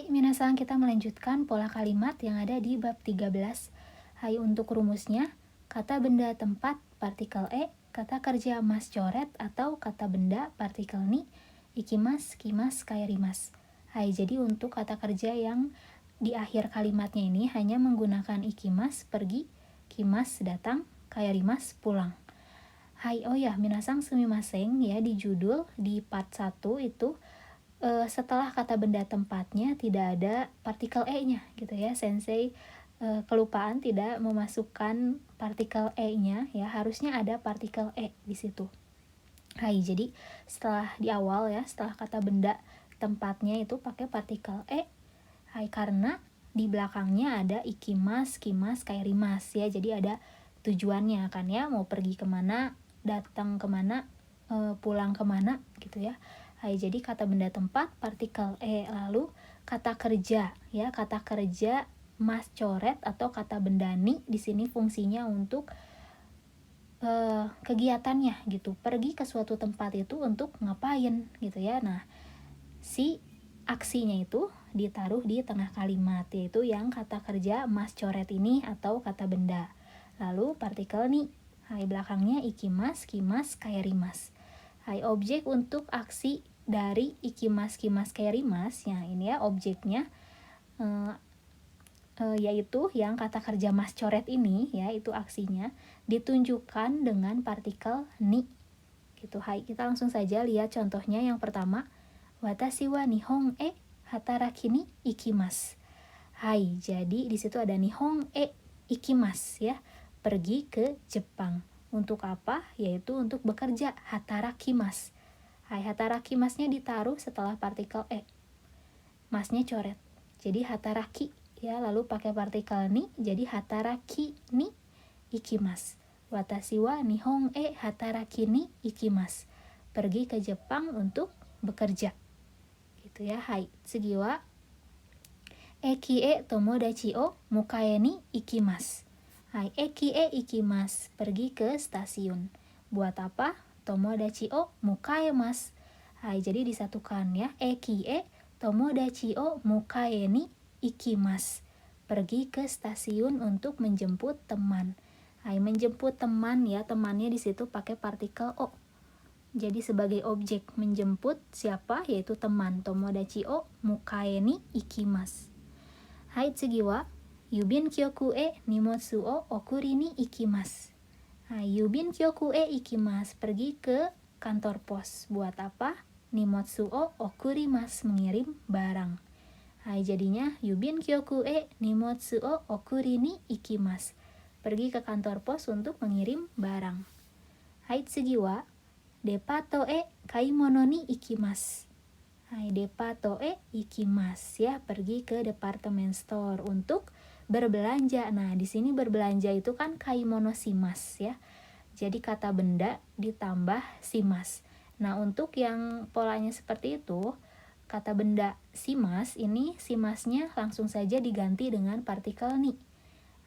Hai minasan, kita melanjutkan pola kalimat yang ada di bab 13. Hai, untuk rumusnya, kata benda tempat partikel e, kata kerja mas coret atau kata benda partikel ni, ikimas, kimas, kairimas. Hai, jadi untuk kata kerja yang di akhir kalimatnya ini hanya menggunakan ikimas, pergi, kimas, datang, kairimas, pulang. Hai, oh ya, minasan sumimasen ya, di judul di part 1 itu setelah kata benda tempatnya tidak ada partikel e-nya gitu ya. Sensei kelupaan tidak memasukkan partikel e-nya ya, harusnya ada partikel e di situ. Hai, jadi setelah di awal ya, setelah kata benda tempatnya itu pakai partikel e. Hai, karena di belakangnya ada ikimas, kimas, kairimas ya. Jadi ada tujuannya kan ya, mau pergi kemana, datang kemana, pulang kemana gitu ya. Hai, jadi kata benda tempat partikel e, lalu kata kerja ya, kata kerja mas coret atau kata benda ni di sini fungsinya untuk kegiatannya gitu, pergi ke suatu tempat itu untuk ngapain gitu ya. Nah, si aksinya itu ditaruh di tengah kalimat, yaitu yang kata kerja mas coret ini atau kata benda. Lalu partikel ni, hai belakangnya ikimas, kimas, kairimas. Hai, objek untuk aksi dari ikimas, kimas, kairimas, ya ini ya objeknya, yaitu yang kata kerja mas coret ini ya, itu aksinya ditunjukkan dengan partikel ni gitu. Hai, kita langsung saja lihat contohnya. Yang pertama, watashi wa nihon e hataraki ni ikimasu. Hai, jadi di situ ada nihon e ikimasu ya, pergi ke Jepang. Untuk apa? Yaitu untuk bekerja, hatarakimasu. Hai, hatarakimasnya ditaruh setelah partikel e. Masnya coret. Jadi hataraki ya, lalu pakai partikel ni jadi hataraki ni ikimasu. Watashi wa nihon e hataraki ni ikimasu. Pergi ke Jepang untuk bekerja. Gitu ya. Hai, tsugi wa eki e tomodachi o mukae ni ikimasu. Hai, eki e ikimasu, pergi ke stasiun. Buat apa? Tomodachi o mukaemasu. Hai, jadi disatukan ya. Eki e tomodachi o mukae ni ikimasu. Pergi ke stasiun untuk menjemput teman. Hai, menjemput teman ya, temannya di situ pakai partikel o. Jadi sebagai objek menjemput siapa? Yaitu teman. Tomodachi o mukae ni ikimasu. Hai, tsugi wa yubin kyoku e nimotsu o okuri ni ikimasu. Hai, yubin kyoku e ikimasu, pergi ke kantor pos. Buat apa? Nimotsu o okurimasu, mengirim barang. Hai, jadinya yubin kyoku e nimotsu o okuri ni ikimasu, pergi ke kantor pos untuk mengirim barang. Hai, tsugi wa depato e kaimono ni ikimasu. Hai, depato e ikimasu ya, pergi ke department store untuk berbelanja. Nah, di sini berbelanja itu kan kaimono shimasu ya. Jadi kata benda ditambah shimasu. Nah, untuk yang polanya seperti itu, kata benda shimasu ini, shimasnya langsung saja diganti dengan partikel ni.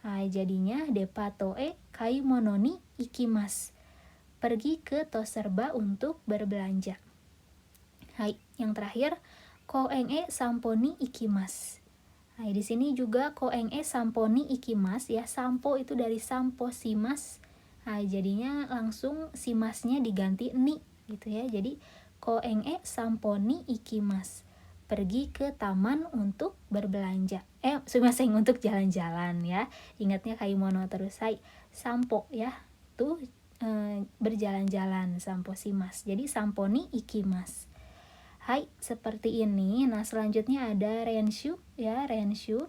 Hai, jadinya depato e kaimono ni ikimasu, pergi ke toserba untuk berbelanja. Hai, yang terakhir, koen e sampo ni ikimasu. Hai, di sini juga koen e sampo ni ikimasu ya. Sampo itu dari sampo shimasu. Hai, jadinya langsung shimasnya diganti ni gitu ya. Jadi koen e sampo ni ikimasu, pergi ke taman untuk berbelanja. Sumimasen, untuk jalan-jalan ya. Ingatnya kaimono terus. Hai, sampo ya, tuh berjalan-jalan, sampo shimasu. Jadi sampo ni ikimasu. Hai, seperti ini. Nah, selanjutnya ada renshu ya, renshu.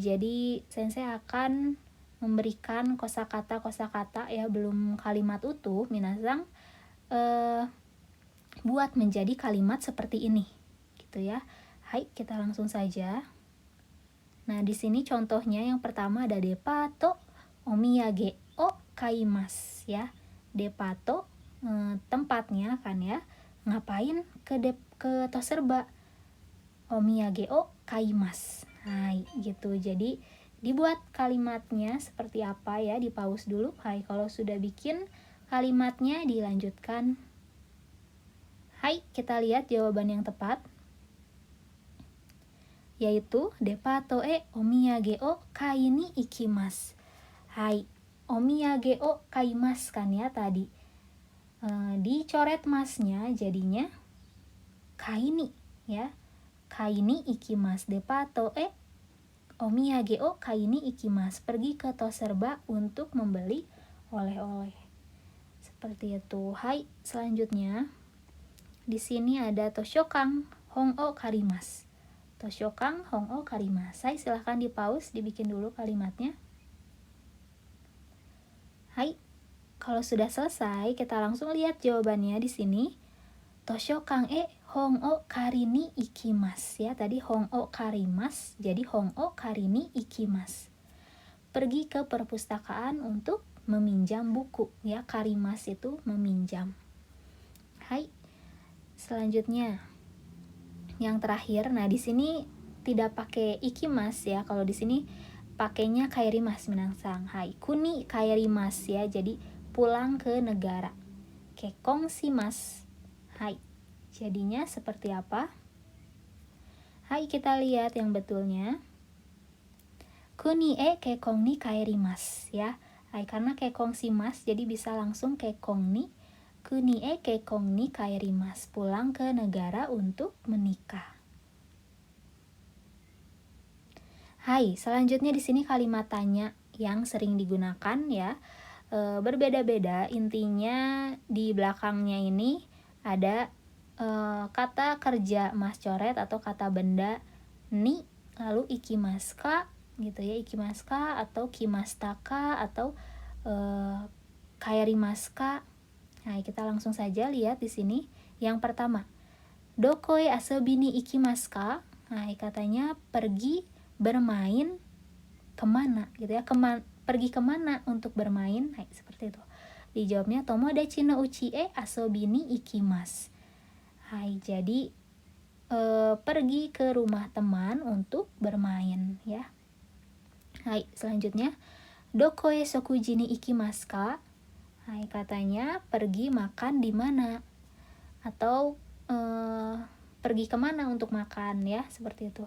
Jadi sensei akan memberikan kosakata ya, belum kalimat utuh. Minasang buat menjadi kalimat seperti ini gitu ya. Hai, kita langsung saja. Nah, di sini contohnya yang pertama ada depato omiyage o kaimasu ya. Depato tempatnya kan ya. Ngapain ke toserba? Omiyage o kaimasu. Hai, gitu. Jadi dibuat kalimatnya seperti apa ya, di pause dulu. Hai, kalau sudah bikin kalimatnya dilanjutkan. Hai, kita lihat jawaban yang tepat. yaitu depato e omiyage o kai ni ikimasu. Hai, omiyage o kaimasu kan ya tadi. Dicoret masnya jadinya kai ni ya. Kai ni ikimasu, depato e omiyage o kai ni ikimasu. Pergi ke Toserba untuk membeli oleh-oleh. Seperti itu. Hai, selanjutnya di sini ada Toshokan hong o karimasu. Toshokan hong o karimasu. Hai, silahkan di pause, dibikin dulu kalimatnya. Hai, kalau sudah selesai, kita langsung lihat jawabannya di sini. Toshokan e hong o kari ni ikimasu. Ya, tadi hong o karimasu, jadi hong o kari ni ikimasu. Pergi ke perpustakaan untuk meminjam buku. Ya, karimasu itu meminjam. Hai, selanjutnya yang terakhir. Nah, di sini tidak pakai ikimasu ya. Kalau di sini pakainya kairimasu minasan. Hai, kuni kairimasu ya. Jadi pulang ke negara. Kekong shimasu. Hai, jadinya seperti apa? Hai, kita lihat yang betulnya. Kuni e kekong ni kairimasu ya. Hai, karena kekong shimasu jadi bisa langsung kekong ni. Kuni e kekong ni kairimasu. Pulang ke negara untuk menikah. Hai, selanjutnya di sini kalimat tanya yang sering digunakan ya. Berbeda-beda, intinya di belakangnya ini ada kata kerja mas coret atau kata benda ni, lalu ikimasu ka gitu ya, ikimasu ka atau kimastaka atau kairimasu ka. Nah, kita langsung saja lihat di sini. Yang pertama, doko e asobi ni ikimasu ka? Nah, katanya pergi bermain kemana gitu ya, pergi kemana untuk bermain. Nah, seperti itu. Dijawabnya tomodachi no uchi e asobi ni ikimasu. Hai, jadi pergi ke rumah teman untuk bermain ya. Hai, selanjutnya doko e sokuji ni ikimasu ka? Hai, katanya pergi makan di mana atau pergi kemana untuk makan ya, seperti itu.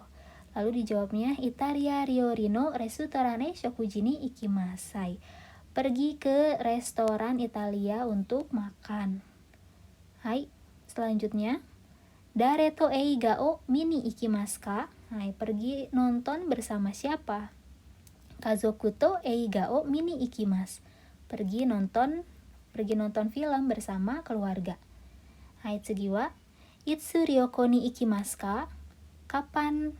Lalu dijawabnya Italia ryori no restoran e shokuji ni ikimasu. Hai, pergi ke restoran Italia untuk makan. Hai, selanjutnya dare to eiga o mini ikimasu ka? Hai, pergi nonton bersama siapa? Kazoku to eiga o mini ikimasu. Pergi nonton film bersama keluarga. Hai, tsugi wa itsu ryoko ni ikimasu ka? Kapan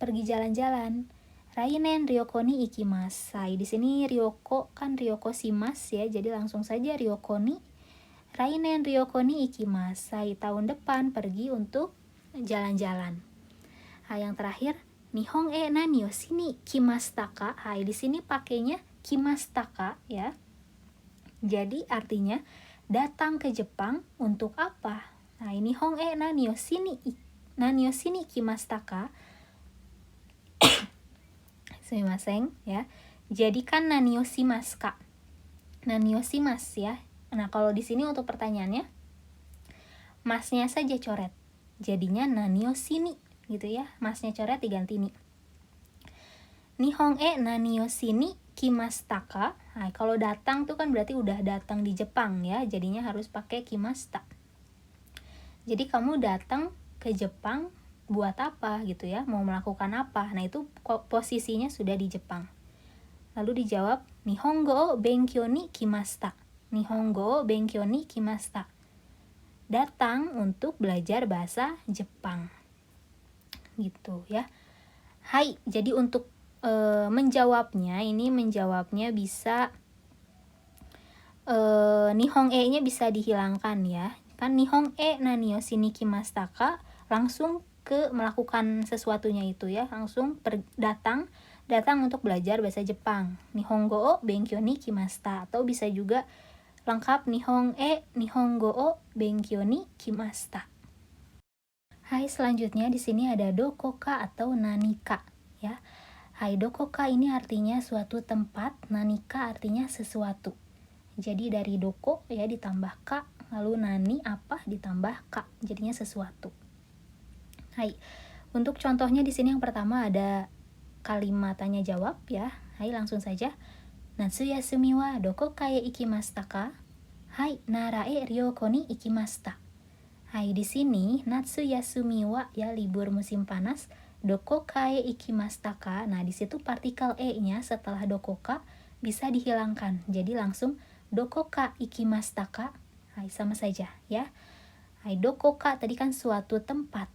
pergi jalan-jalan? Rainen ryoko ni ikimasu. Hai, di sini ryoko kan ryoko shimasu ya, jadi langsung saja ryoko ni. Rainen ryoko ni ikimasu. Hai, tahun depan pergi untuk jalan-jalan. Hai, yang terakhir, Nihon e nani o shini kimashita ka? Hai, di sini pakainya kimashita ka ya. Jadi artinya datang ke Jepang untuk apa? Nah, Nihon e nani o shini kimashita ka? Sumimasen ya. Jadi kan nani o shimasu ka? Nani o shimasu ya. Nah, kalau di sini untuk pertanyaannya masnya saja coret. Jadinya nani o shini gitu ya. Masnya coret diganti ni. Nihon e nani o shini kimashita ka? Nah, kalau datang tuh kan berarti udah datang di Jepang ya. Jadinya harus pakai kimashita. Jadi kamu datang ke Jepang buat apa gitu ya, mau melakukan apa. Nah, itu posisinya sudah di Jepang. Lalu dijawab Nihongo o benkyou ni kimashita. Nihongo o benkyou ni kimashita. Datang untuk belajar bahasa Jepang. Gitu ya. Hai, jadi untuk menjawabnya bisa Nihon e-nya bisa dihilangkan ya. Kan Nihon e nani o shini kimashita ka? Langsung ke melakukan sesuatunya itu ya, langsung datang untuk belajar bahasa Jepang. Nihongo o benkyou ni kimashita, atau bisa juga lengkap Nihongo o benkyou ni kimashita. Hai, selanjutnya di sini ada dokoka atau nanika ya. Hai, dokoka ini artinya suatu tempat, nanika artinya sesuatu. Jadi dari doko ya ditambah ka, lalu nani apa ditambah ka, jadinya sesuatu. Hai, Untuk contohnya di sini yang pertama ada kalimat tanya jawab ya. Hai, langsung saja. Natsu yasumi wa doko kae ikimashita ka? Hai, nara e ryoko ni ikimashita. Hai, di sini natsu yasumi wa ya libur musim panas. Doko kae ikimashita ka? Nah, di situ partikel e-nya setelah dokoka bisa dihilangkan. Jadi langsung dokoka ikimashita ka? Hai, sama saja ya. Hai, dokoka tadi kan suatu tempat.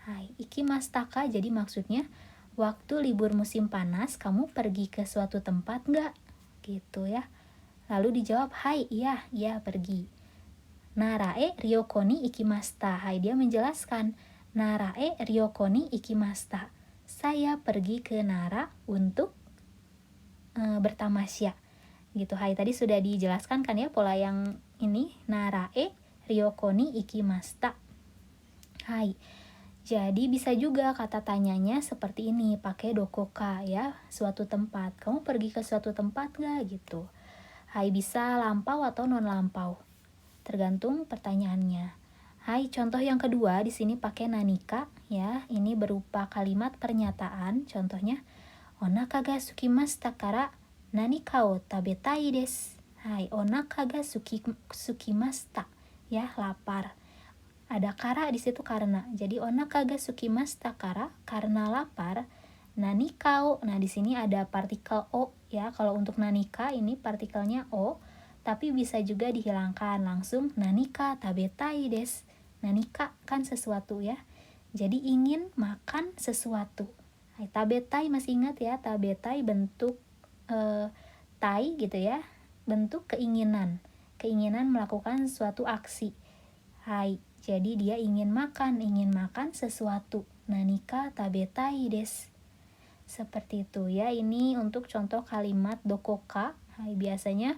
Hai, ikimashita ka jadi maksudnya waktu libur musim panas kamu pergi ke suatu tempat nggak? Gitu ya. Lalu dijawab, hai, iya pergi. Narae ryoko ni ikimashita. Hai, dia menjelaskan, Narae ryoko ni ikimashita. Saya pergi ke Nara untuk bertamasya. Gitu. Hai, tadi sudah dijelaskan kan ya pola yang ini, Narae ryoko ni ikimashita. Hai. Jadi bisa juga kata tanyanya seperti ini, pakai dokoka ya, suatu tempat. Kamu pergi ke suatu tempat nggak gitu. Hai, bisa lampau atau non lampau. Tergantung pertanyaannya. Hai, contoh yang kedua di sini pakai nanika ya. Ini berupa kalimat pernyataan. Contohnya, onaka ga sukimashita kara nanika o tabetai desu. Hai, onaka ga sukimashita ya, lapar. Ada kara di situ karena. Jadi onaka ga sukimashita kara, karena lapar. Nanika o. Nah, di sini ada partikel o ya. Kalau untuk nanika ini partikelnya o, tapi bisa juga dihilangkan langsung nanika tabetai desu. Nanika kan sesuatu ya. Jadi ingin makan sesuatu. Hai, tabetai masih ingat ya, tabetai bentuk tai gitu ya. Bentuk keinginan. Keinginan melakukan suatu aksi. Hai, jadi dia ingin makan sesuatu. Nanika tabetai desu. Seperti itu ya. Ini untuk contoh kalimat dokoka. Hai, biasanya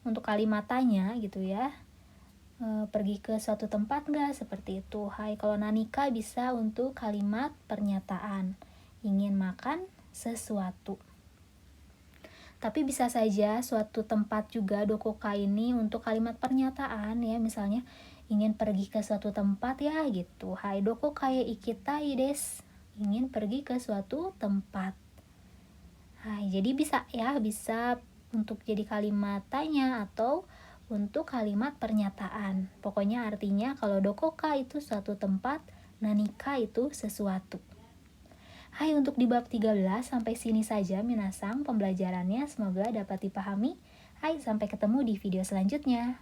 untuk kalimat tanya gitu ya. Pergi ke suatu tempat nggak? Seperti itu. Hai, kalau nanika bisa untuk kalimat pernyataan. Ingin makan sesuatu. Tapi bisa saja suatu tempat juga dokoka ini untuk kalimat pernyataan ya. Misalnya ingin pergi ke suatu tempat ya gitu. Hai, dokoka e ikitai desu. Ingin pergi ke suatu tempat. Hai, jadi bisa ya, bisa untuk jadi kalimat tanya atau untuk kalimat pernyataan. Pokoknya artinya kalau dokoka itu suatu tempat, nanika itu sesuatu. Hai, untuk di bab 13 sampai sini saja minasang pembelajarannya, semoga dapat dipahami. Hai, sampai ketemu di video selanjutnya.